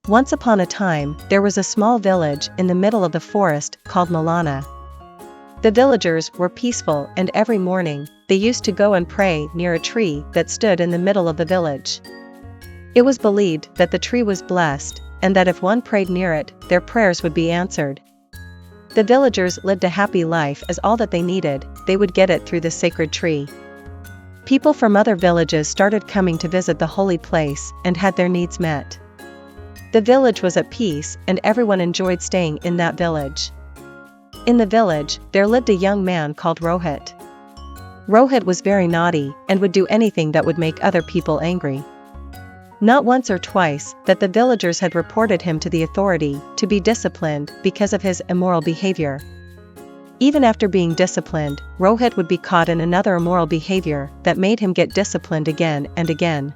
Once upon a time, there was a small village in the middle of the forest called Milana. The villagers were peaceful, and every morning, they used to go and pray near a tree that stood in the middle of the village. It was believed that the tree was blessed, and that if one prayed near it, their prayers would be answered. The villagers lived a happy life, as all that they needed, they would get it through the sacred tree. People from other villages started coming to visit the holy place and had their needs met. The village was at peace, and everyone enjoyed staying in that village. In the village, there lived a young man called Rohit. Rohit was very naughty, and would do anything that would make other people angry. Not once or twice that the villagers had reported him to the authority to be disciplined because of his immoral behavior. Even after being disciplined, Rohit would be caught in another immoral behavior that made him get disciplined again and again.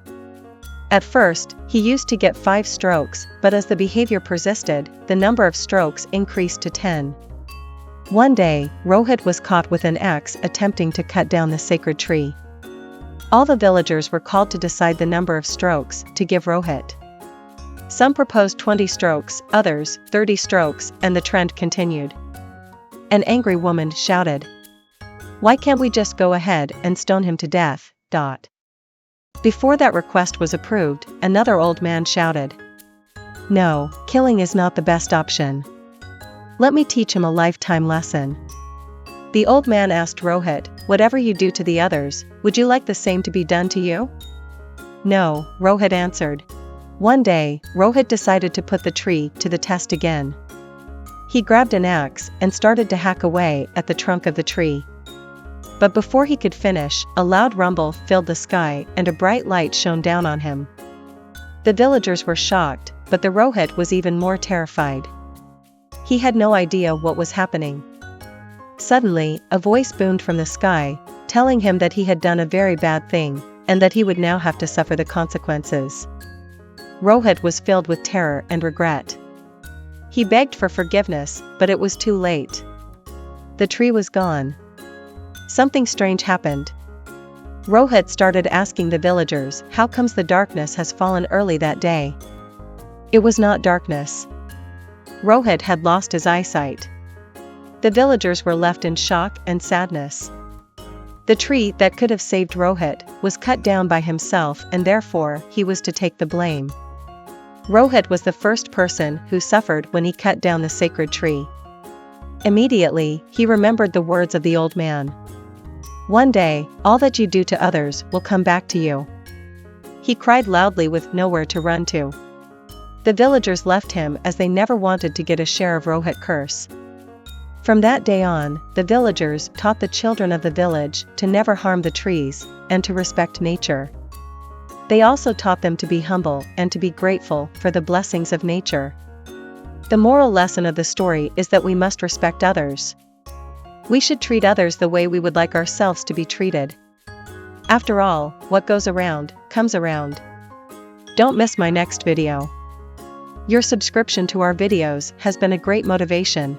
At first, he used to get 5 strokes, but as the behavior persisted, the number of strokes increased to 10. One day, Rohit was caught with an axe attempting to cut down the sacred tree. All the villagers were called to decide the number of strokes to give Rohit. Some proposed 20 strokes, others 30 strokes, and the trend continued. An angry woman shouted, "Why can't we just go ahead and stone him to death?" Before that request was approved, another old man shouted, "No, killing is not the best option. Let me teach him a lifetime lesson." The old man asked Rohit, "Whatever you do to the others, would you like the same to be done to you?" "No," Rohit answered. One day, Rohit decided to put the tree to the test again. He grabbed an axe and started to hack away at the trunk of the tree. But before he could finish, a loud rumble filled the sky and a bright light shone down on him. The villagers were shocked, but the Rohit was even more terrified. He had no idea what was happening. Suddenly, a voice boomed from the sky, telling him that he had done a very bad thing, and that he would now have to suffer the consequences. Rohit was filled with terror and regret. He begged for forgiveness, but it was too late. The tree was gone. Something strange happened. Rohit started asking the villagers, "How comes the darkness has fallen early that day?" It was not darkness. Rohit had lost his eyesight. The villagers were left in shock and sadness. The tree that could have saved Rohit was cut down by himself, and therefore he was to take the blame. Rohit was the first person who suffered when he cut down the sacred tree. Immediately, he remembered the words of the old man. "One day, all that you do to others will come back to you." He cried loudly with nowhere to run to. The villagers left him as they never wanted to get a share of Rohit's curse. From that day on, the villagers taught the children of the village to never harm the trees, and to respect nature. They also taught them to be humble and to be grateful for the blessings of nature. The moral lesson of the story is that we must respect others. We should treat others the way we would like ourselves to be treated. After all, what goes around, comes around. Don't miss my next video. Your subscription to our videos has been a great motivation.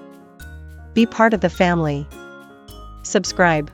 Be part of the family. Subscribe.